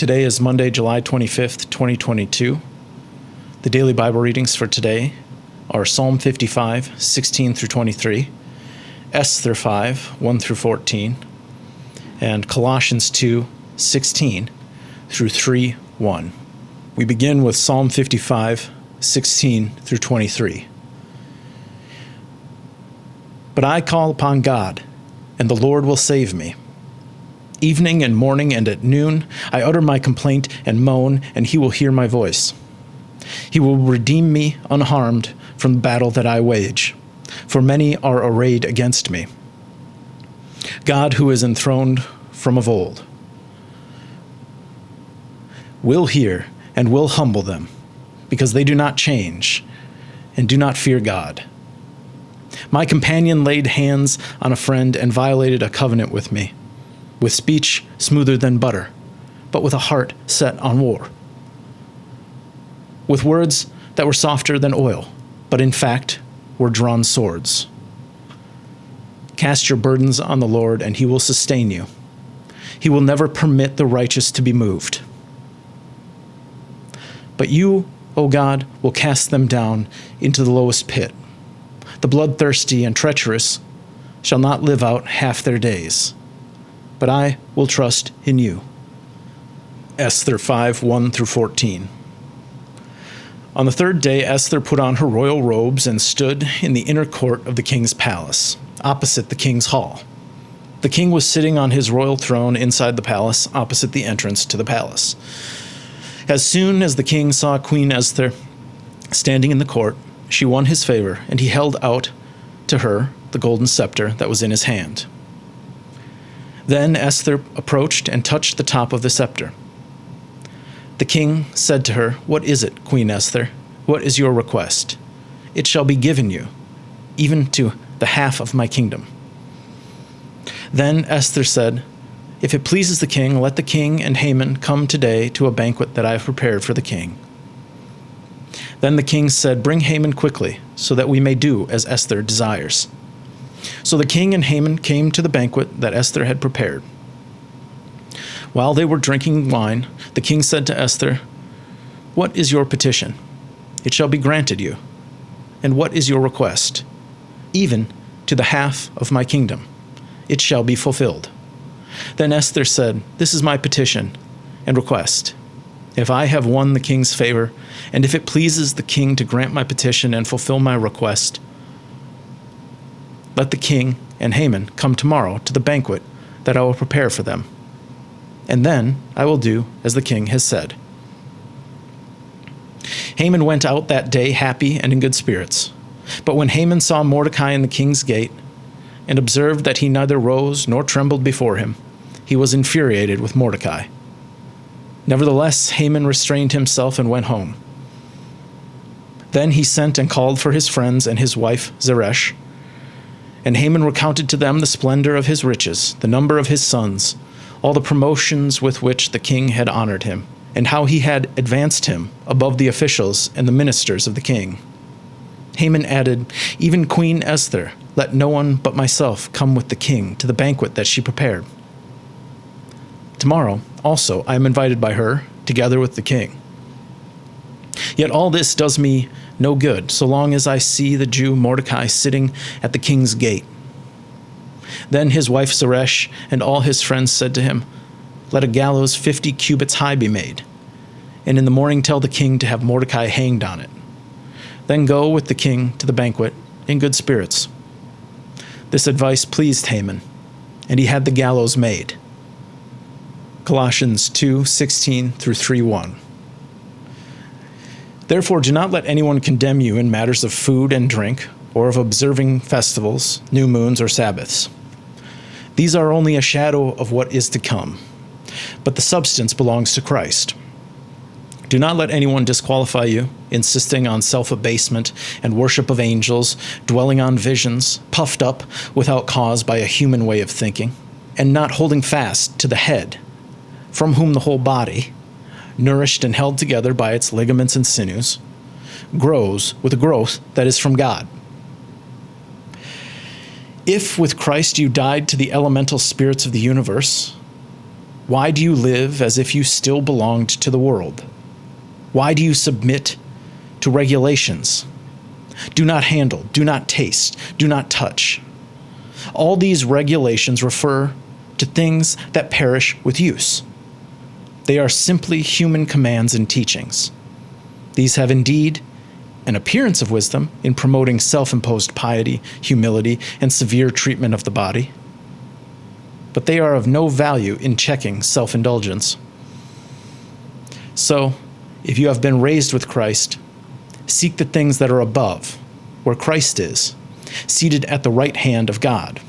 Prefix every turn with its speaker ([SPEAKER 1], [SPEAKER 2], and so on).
[SPEAKER 1] Today is Monday, July 25th, 2022. The daily Bible readings for today are Psalm 55, 16 through 23, Esther 5, 1 through 14, and Colossians 2, 16 through 3, 1. We begin with Psalm 55, 16 through 23. But I call upon God, and the Lord will save me. Evening and morning and at noon, I utter my complaint and moan, and he will hear my voice. He will redeem me unharmed from the battle that I wage, for many are arrayed against me. God, who is enthroned from of old, will hear and will humble them, because they do not change and do not fear God. My companion laid hands on a friend and violated a covenant with me, with speech smoother than butter, but with a heart set on war, with words that were softer than oil, but in fact were drawn swords. Cast your burdens on the Lord, and he will sustain you. He will never permit the righteous to be moved. But you, O God, will cast them down into the lowest pit. The bloodthirsty and treacherous shall not live out half their days, but I will trust in you. Esther 5, 1 through 14. On the third day, Esther put on her royal robes and stood in the inner court of the king's palace, opposite the king's hall. The king was sitting on his royal throne inside the palace, opposite the entrance to the palace. As soon as the king saw Queen Esther standing in the court, she won his favor, and he held out to her the golden scepter that was in his hand. Then Esther approached and touched the top of the scepter. The king said to her, "What is it, Queen Esther? What is your request? It shall be given you, even to the half of my kingdom." Then Esther said, "If it pleases the king, let the king and Haman come today to a banquet that I have prepared for the king." Then the king said, "Bring Haman quickly, so that we may do as Esther desires." So the king and Haman came to the banquet that Esther had prepared. While they were drinking wine, the king said to Esther, "What is your petition? It shall be granted you. And what is your request? Even to the half of my kingdom. It shall be fulfilled." Then Esther said, "This is my petition and request. If I have won the king's favor, and if it pleases the king to grant my petition and fulfill my request, let the king and Haman come tomorrow to the banquet that I will prepare for them. And then I will do as the king has said." Haman went out that day happy and in good spirits. But when Haman saw Mordecai in the king's gate, and observed that he neither rose nor trembled before him, he was infuriated with Mordecai. Nevertheless, Haman restrained himself and went home. Then he sent and called for his friends and his wife Zeresh. And Haman recounted to them the splendor of his riches, the number of his sons, all the promotions with which the king had honored him, and how he had advanced him above the officials and the ministers of the king. Haman added, "Even Queen Esther, let no one but myself come with the king to the banquet that she prepared. Tomorrow also I am invited by her, together with the king. Yet all this does me no good, so long as I see the Jew Mordecai sitting at the king's gate." Then his wife Zeresh and all his friends said to him, "Let a gallows 50 cubits high be made, and in the morning tell the king to have Mordecai hanged on it. Then go with the king to the banquet in good spirits." This advice pleased Haman, and he had the gallows made. Colossians 2, 16 through 3, 1. Therefore, do not let anyone condemn you in matters of food and drink, or of observing festivals, new moons, or Sabbaths. These are only a shadow of what is to come, but the substance belongs to Christ. Do not let anyone disqualify you, insisting on self-abasement and worship of angels, dwelling on visions, puffed up without cause by a human way of thinking, and not holding fast to the head, from whom the whole body, nourished and held together by its ligaments and sinews, grows with a growth that is from God. If with Christ you died to the elemental spirits of the universe, Why do you live as if you still belonged to the world? Why do you submit to regulations? Do not handle, do not taste, do not touch. All these regulations refer to things that perish with use. They are simply human commands and teachings. These have indeed an appearance of wisdom in promoting self-imposed piety, humility, and severe treatment of the body, but they are of no value in checking self-indulgence. So, if you have been raised with Christ, seek the things that are above, where Christ is, seated at the right hand of God.